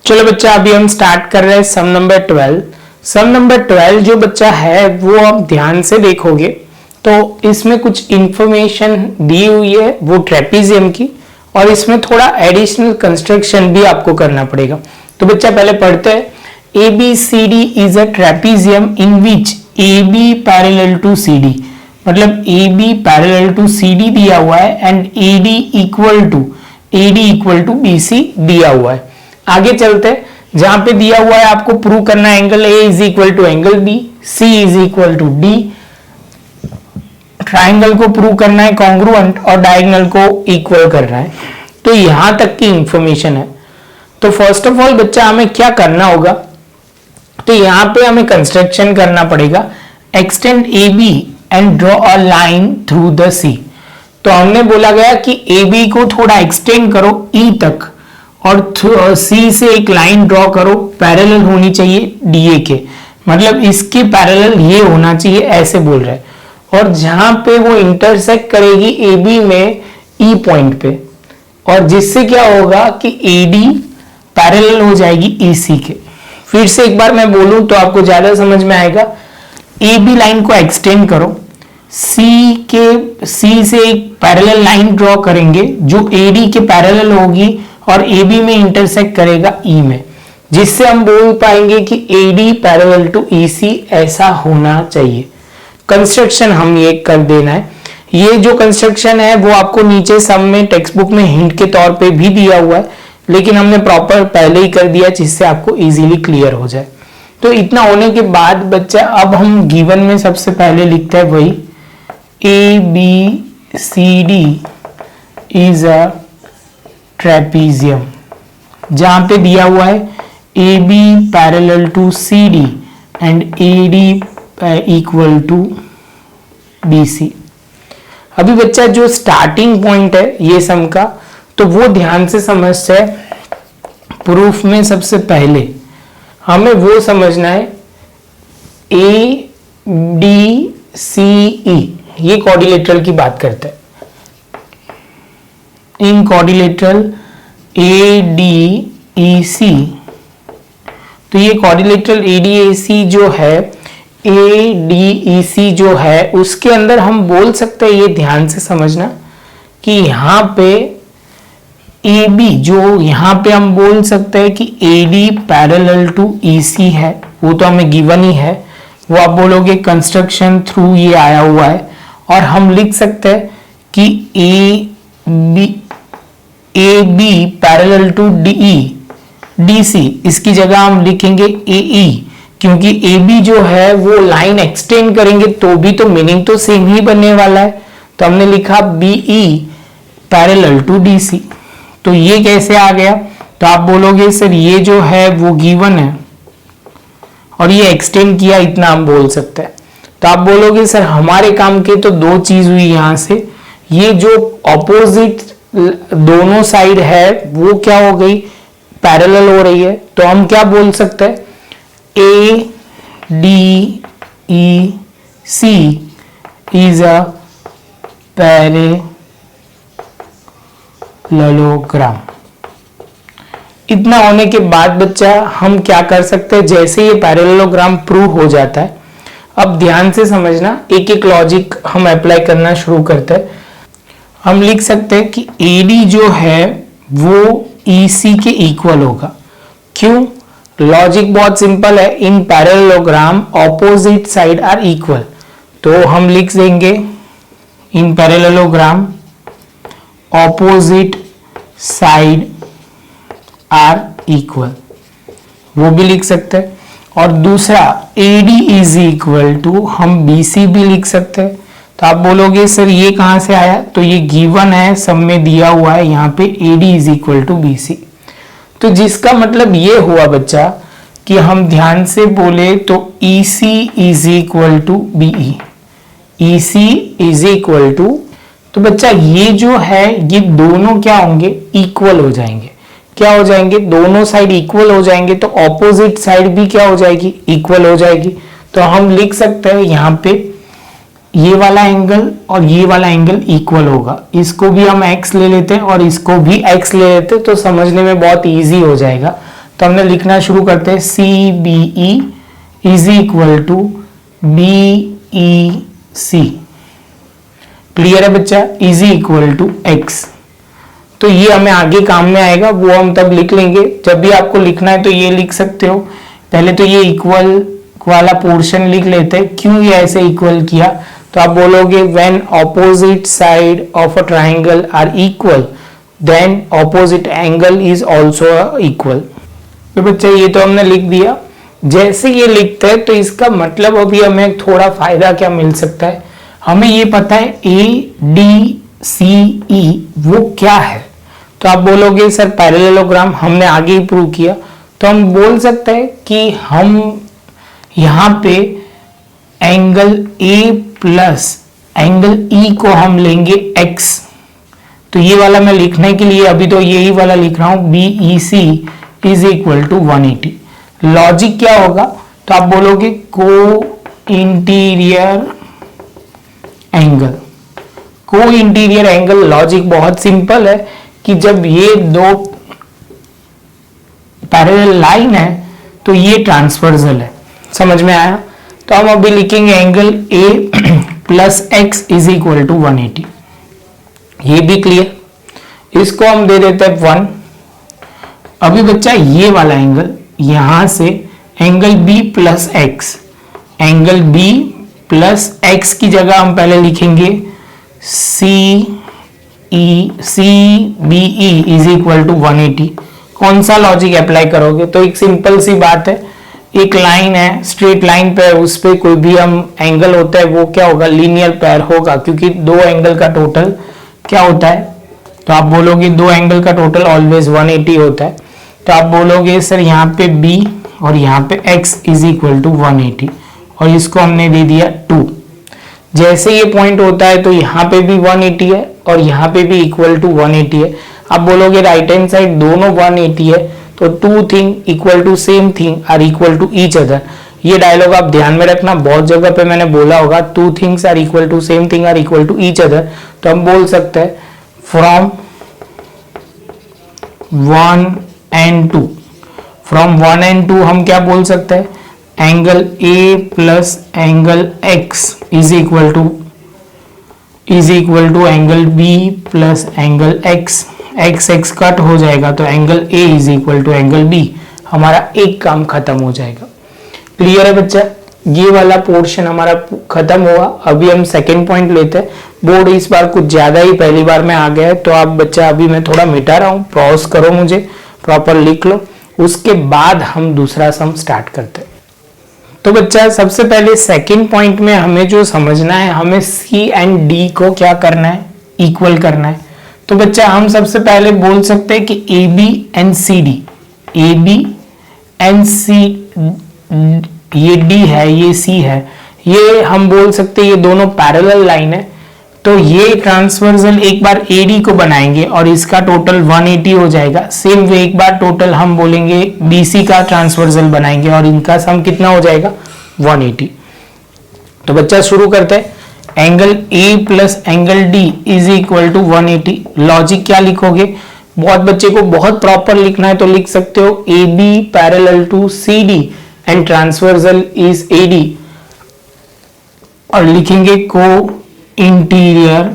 चलो बच्चा अभी हम स्टार्ट कर रहे हैं सम नंबर 12। सम नंबर 12 जो बच्चा है वो आप ध्यान से देखोगे तो इसमें कुछ इंफॉर्मेशन दी हुई है वो ट्रेपीजियम की, और इसमें थोड़ा एडिशनल कंस्ट्रक्शन भी आपको करना पड़ेगा। तो बच्चा पहले पढ़ते हैं। ABCD is a trapezium in which AB parallel to CD, मतलब AB पैरेलल टू CD दिया हुआ है and AD equal to BC दिया हुआ है। आगे चलते हैं, जहां पे दिया हुआ है आपको प्रूव करना है angle A is equal to angle B, C is equal to D, triangle को प्रूव करना है कॉन्ग्रुएंट और डायगोनल को इक्वल करना है। तो यहां तक की इंफॉर्मेशन है। तो फर्स्ट ऑफ ऑल बच्चा हमें क्या करना होगा, तो यहां पे हमें कंस्ट्रक्शन करना पड़ेगा extend AB and draw a line through the C। तो हमने बोला गया कि AB को थोड़ा एक्सटेंड करो E तक और C से एक लाइन ड्रॉ करो, पैरेलल होनी चाहिए DA के, मतलब इसके पैरेलल ये होना चाहिए, ऐसे बोल रहे हैं। और जहां पे वो इंटरसेक्ट करेगी AB में E पॉइंट पे, और जिससे क्या होगा कि AD पैरेलल हो जाएगी EC के। फिर से एक बार मैं बोलूं तो आपको ज्यादा समझ में आएगा। AB लाइन को एक्सटेंड करो, C से एक पैरेलल लाइन ड्रॉ करेंगे जो AD के पैरेलल होगी और AB में इंटरसेक्ट करेगा E में, जिससे हम बोल पाएंगे कि AD पैरेलल टू EC ऐसा होना चाहिए। कंस्ट्रक्शन हम ये कर देना है। ये जो कंस्ट्रक्शन है वो आपको नीचे सम में टेक्स्ट बुक में हिंट के तौर पे भी दिया हुआ है, लेकिन हमने प्रॉपर पहले ही कर दिया जिससे आपको इजीली क्लियर हो जाए। तो इतना होने के बाद बच्चा अब हम गिवन में सबसे पहले लिखते हैं वही ABCD इज अ ट्रेपीजियम, जहां पे दिया हुआ है AB parallel to CD and AD equal to BC। अभी बच्चा जो स्टार्टिंग पॉइंट है ये सम का, तो वो ध्यान से समझते हैं। प्रूफ में सबसे पहले हमें वो समझना है ADCE, ये क्वाड्रिलेटरल की बात करते हैं। इन क्वाड्रिलेटरल ADEC, तो ये क्वाड्रिलेटरल ADEC जो है उसके अंदर हम बोल सकते हैं, ये ध्यान से समझना कि यहां पे AB जो यहां पे हम बोल सकते हैं कि AD पैरेलल टू EC है, वो तो हमें गिवन ही है, वो आप बोलोगे कंस्ट्रक्शन थ्रू ये आया हुआ है। और हम लिख सकते हैं कि AB पैरेलल टू DC, इसकी जगह हम लिखेंगे AE, क्योंकि AB जो है वो लाइन एक्सटेंड करेंगे तो भी तो मीनिंग तो सेम ही बनने वाला है। तो हमने लिखा BE पैरेलल टू DC। तो ये कैसे आ गया, तो आप बोलोगे सर ये जो है वो गिवन है और ये एक्सटेंड किया, इतना हम बोल सकते हैं। तो आप बोलोगे सर हमारे काम के तो दो चीज हुई यहां से, ये जो ऑपोजिट दोनों साइड है वो क्या हो गई, पैरेलल हो रही है। तो हम क्या बोल सकते हैं, ADEC इज अ पैरेललोग्राम। इतना होने के बाद बच्चा हम क्या कर सकते हैं, जैसे ये पैरेललोग्राम प्रूव हो जाता है, अब ध्यान से समझना, एक एक लॉजिक हम अप्लाई करना शुरू करते हैं। हम लिख सकते हैं कि AD जो है वो EC के इक्वल होगा। क्यों, लॉजिक बहुत सिंपल है, in parallelogram opposite side are equal. तो हम लिख देंगे in parallelogram opposite side are equal, वो भी लिख सकते हैं। और दूसरा AD इज इक्वल टू हम BC भी लिख सकते हैं। तो आप बोलोगे सर ये कहां से आया, तो ये गिवन है, सब में दिया हुआ है यहाँ पे AD is equal to BC। तो जिसका मतलब ये हुआ बच्चा कि हम ध्यान से बोले तो EC is equal to BE, EC is equal to, तो बच्चा ये जो है ये दोनों क्या होंगे, इक्वल हो जाएंगे। क्या हो जाएंगे, दोनों साइड इक्वल हो जाएंगे, तो ऑपोजिट साइड भी क्या हो जाएगी, इक्वल हो जाएगी। तो हम लिख सकते हैं यहाँ पे ये वाला एंगल और ये वाला एंगल इक्वल होगा। इसको भी हम x ले लेते हैं और इसको भी x ले लेते हैं, तो समझने में बहुत इजी हो जाएगा। तो हमने लिखना शुरू करते हैं C B E is equal to B E C. Clear है बच्चा? Is equal to x. तो ये हमें आगे काम में आएगा, वो हम तब लिख लेंगे। जब भी आपको लिखना है तो ये लिख सकते हो। पहले तो ये इक्वल वाला पोर्शन लिख लेते हैं। क्यों ये ऐसे इक्वल किया? तो आप बोलोगे when opposite side of a triangle are equal then opposite angle is also equal. तो बच्चा ये तो हमने लिख दिया। जैसे ये लिखते हैं तो इसका मतलब अभी हमें थोड़ा फायदा क्या मिल सकता है, हमें ये पता है ए डी सी ई वो क्या है। तो आप बोलोगे सर पैरेललोग्राम हमने आगे ही प्रूव किया। तो हम बोल सकते हैं कि हम यहाँ पे angle A plus angle E को हम लेंगे x। तो ये वाला मैं लिखने के लिए अभी तो यही वाला लिख रहा हूं, B E C is equal to 180। Logic क्या होगा? तो आप बोलोगे co interior angle. Co interior angle logic बहुत सिंपल है कि जब ये दो पैरेलल लाइन है तो ये ट्रांसवर्सल है। समझ में आया? तो हम अभी लिखेंगे angle A plus x is equal to 180। ये भी क्लियर। इसको हम दे देते हैं 1। अभी बच्चा ये वाला एंगल यहां से angle B plus x, angle B plus x की जगह हम पहले लिखेंगे C B E is equal to 180। कौन सा लॉजिक अप्लाई करोगे? तो एक सिंपल सी बात है, एक लाइन है स्ट्रेट लाइन पे, उस पे कोई भी हम एंगल होता है वो क्या होगा? लीनियर पेयर होगा, क्योंकि दो एंगल का टोटल क्या होता है? तो आप बोलोगे दो एंगल का टोटल ऑलवेज 180 होता है। तो आप बोलोगे सर यहाँ पे b और यहाँ पे x इज इक्वल टू 180 और इसको हमने दे दिया 2। जैसे ये पॉइंट होता है तो यहाँ पे भी 180 है और यहाँ पे भी इक्वल टू 180 है। आप बोलोगे राइट हैंड साइड दोनों 180 है, तो two thing equal to same thing are equal to each other. ये डायलॉग आप ध्यान में रखना, बहुत जगह पे मैंने बोला होगा two things are equal to same thing are equal to each other. तो हम बोल सकते हैं फ्रॉम 1 and 2, फ्रॉम 1 and 2 हम क्या बोल सकते हैं? Angle A plus angle x is equal to angle B plus angle x. X x cut हो जाएगा तो angle A is equal to angle B. हमारा एक काम खत्म हो जाएगा। क्लियर है बच्चा? ये वाला पोर्शन हमारा खत्म हुआ। अभी हम सेकंड पॉइंट लेते हैं। बोर्ड इस बार कुछ ज्यादा ही पहली बार में आ गया है, तो आप बच्चा अभी मैं थोड़ा मिटा रहा हूँ, पॉज करो, मुझे प्रॉपर लिख लो, उसके बाद हम दूसरा सम स्टार्ट करते हैं। तो बच्चा सबसे पहले सेकंड पॉइंट में हमें जो समझना है, हमें सी एंड डी को क्या करना है? इक्वल करना है। तो बच्चा हम सबसे पहले बोल सकते हैं कि A B and C D, A B and C, ये डी है ये सी है, ये हम बोल सकते हैं ये दोनों पैरेलल लाइन है। तो ये ट्रांसवर्सल एक बार एडी को बनाएंगे और इसका टोटल 180 हो जाएगा। सेम वे एक बार टोटल हम बोलेंगे बीसी का ट्रांसवर्सल बनाएंगे और इनका सम कितना हो जाएगा? 180। तो बच्चा शुरू करते हैं। Angle A plus angle D is equal to 180। Logic क्या लिखोगे? बहुत बच्चे को बहुत प्रॉपर लिखना है तो लिख सकते हो A B parallel to C D and transversal is AD, और लिखेंगे को इंटीरियर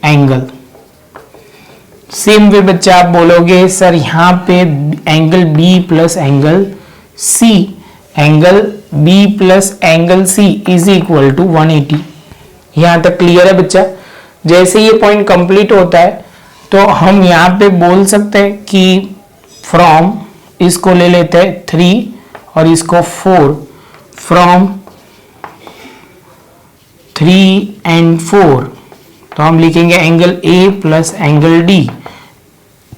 एंगल। सेम वे बच्चा आप बोलोगे सर यहाँ पे angle B plus angle C, angle B plus angle C is equal to 180। यहां तक क्लियर है बच्चा? जैसे ये पॉइंट कंप्लीट होता है तो हम यहाँ पे बोल सकते हैं कि फ्रॉम, इसको ले लेते हैं 3 और इसको 4, फ्रॉम 3 and 4, तो हम लिखेंगे angle A plus angle D,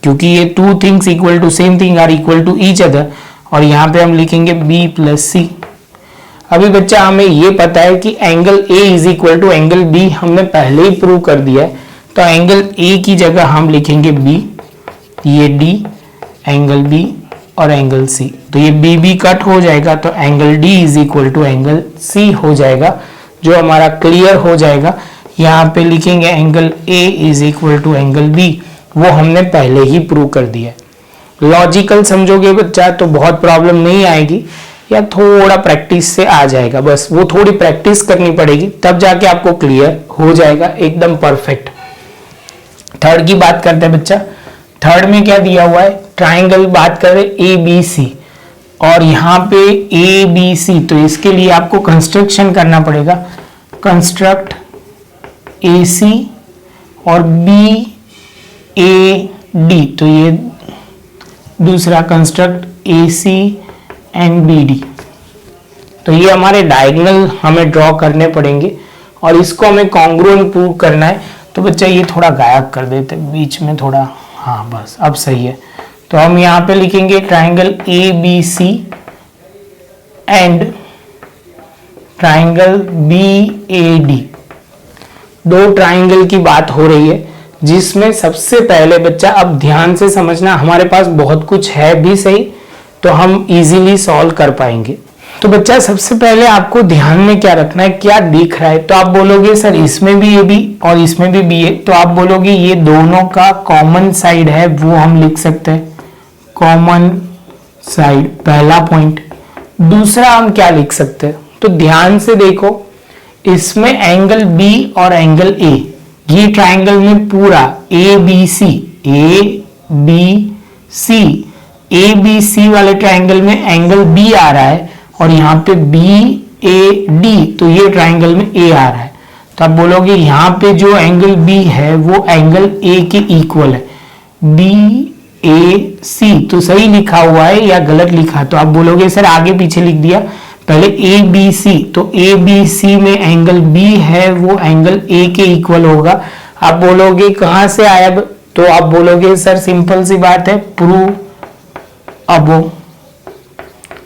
क्योंकि ये two things equal to same thing are equal to each other, और यहाँ पे हम लिखेंगे बी प्लस सी। अभी बच्चा हमें ये पता है कि angle A is equal to angle B, हमने पहले ही प्रूव कर दिया है। तो एंगल ए की जगह हम लिखेंगे बी, ये डी, एंगल बी और एंगल सी, तो ये बी बी कट हो जाएगा तो angle D is equal to angle C हो जाएगा, जो हमारा क्लियर हो जाएगा। यहाँ पे लिखेंगे angle A is equal to angle B, वो हमने पहले ही प्रूव कर दिया है। लॉजिकल समझोगे बच्चा तो बहुत प्रॉब्लम नहीं आएगी, या थोड़ा प्रैक्टिस से आ जाएगा, बस वो थोड़ी प्रैक्टिस करनी पड़ेगी तब जाके आपको क्लियर हो जाएगा एकदम परफेक्ट। थर्ड की बात करते हैं बच्चा। थर्ड में क्या दिया हुआ है, ट्राइंगल बात करें ए बी सी, और यहाँ पे ए बी सी, तो इसके लिए आपको कंस्ट्रक्शन करना पड़ेगा, कंस्ट्रक्ट ए सी और बी ए डी, तो ये दूसरा construct A C and B D. तो ये हमारे डायगोनल हमें ड्रॉ करने पड़ेंगे और इसको हमें कॉन्ग्रुएंट प्रूव करना है। तो बच्चा ये थोड़ा गायब कर देते बीच में थोड़ा, हाँ बस अब सही है। तो हम यहाँ पे लिखेंगे triangle A B C and triangle B A D. दो ट्राइंगल की बात हो रही है जिसमें सबसे पहले बच्चा अब ध्यान से समझना, हमारे पास बहुत कुछ है भी सही, तो हम इजीली सॉल्व कर पाएंगे। तो बच्चा सबसे पहले आपको ध्यान में क्या रखना है, क्या दिख रहा है, तो आप बोलोगे सर इसमें भी ए बी और इसमें भी बी है, तो आप बोलोगे ये दोनों का कॉमन साइड है, वो हम लिख सकते हैं कॉमन साइड, पहला पॉइंट। दूसरा हम क्या लिख सकते हैं, तो ध्यान से देखो, इसमें एंगल बी और एंगल ए, ये ट्राइंगल में पूरा ए बी सी ए बी सी वाले ट्राइंगल में एंगल बी आ रहा है और यहाँ पे बी ए डी, तो ये ट्राइंगल में ए आ रहा है। तो आप बोलोगे यहाँ पे जो एंगल बी है वो एंगल ए के इक्वल है, बी ए सी, तो सही लिखा हुआ है या गलत लिखा, तो आप बोलोगे सर आगे पीछे लिख दिया, पहले ए बी सी, तो ए बी सी में एंगल बी है वो एंगल ए के इक्वल होगा। आप बोलोगे कहां से आया, तो आप बोलोगे सर सिंपल सी बात है, प्रूव अबो।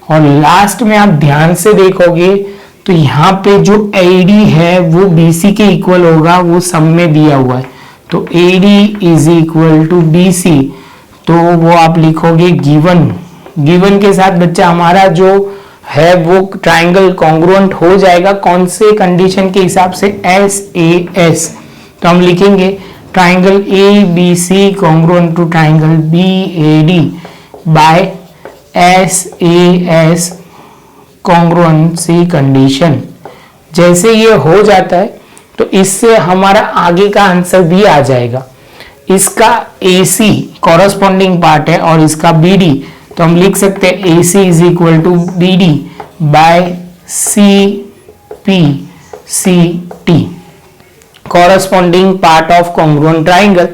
और लास्ट में आप ध्यान से देखोगे तो यहाँ पे जो AD है वो BC के इक्वल होगा, वो सब में दिया हुआ है, तो AD is equal to BC, तो वो आप लिखोगे गिवन के साथ बच्चा हमारा जो है वो ट्राइंगल कॉन्ग्रुएंट हो जाएगा, कौन से कंडीशन के हिसाब से, SAS। तो हम लिखेंगे triangle ABC congruent to triangle BAD by SAS congruency condition. जैसे ये हो जाता है तो इससे हमारा आगे का आंसर भी आ जाएगा। इसका AC कॉरस्पॉन्डिंग पार्ट है और इसका BD, तो हम लिख सकते हैं AC is equal to BD by CPCT, corresponding part of congruent triangle,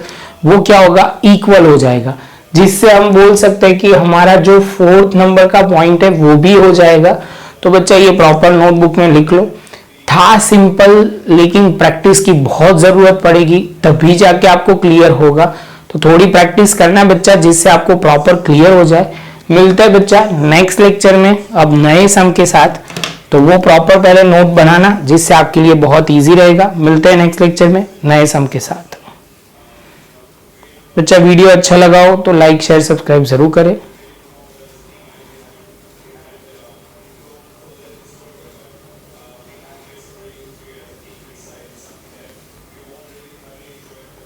वो क्या होगा, इक्वल हो जाएगा, जिससे हम बोल सकते हैं कि हमारा जो 4th नंबर का पॉइंट है वो भी हो जाएगा। तो बच्चा ये प्रॉपर नोटबुक में लिख लो। था सिंपल, लेकिन प्रैक्टिस की बहुत जरूरत पड़ेगी, तभी जाके आपको क्लियर होगा। तो थोड़ी प्रैक्टिस करना है बच्चा, जिससे आपको प्रॉपर क्लियर हो जाए। मिलता है बच्चा नेक्स्ट लेक्चर में अब नए सम के साथ, तो वो प्रॉपर पहले नोट बनाना, जिससे आपके लिए बहुत इजी रहेगा। मिलते हैं नेक्स्ट लेक्चर में नए सम के साथ। बच्चा वीडियो अच्छा लगा हो तो लाइक शेयर सब्सक्राइब जरूर करें।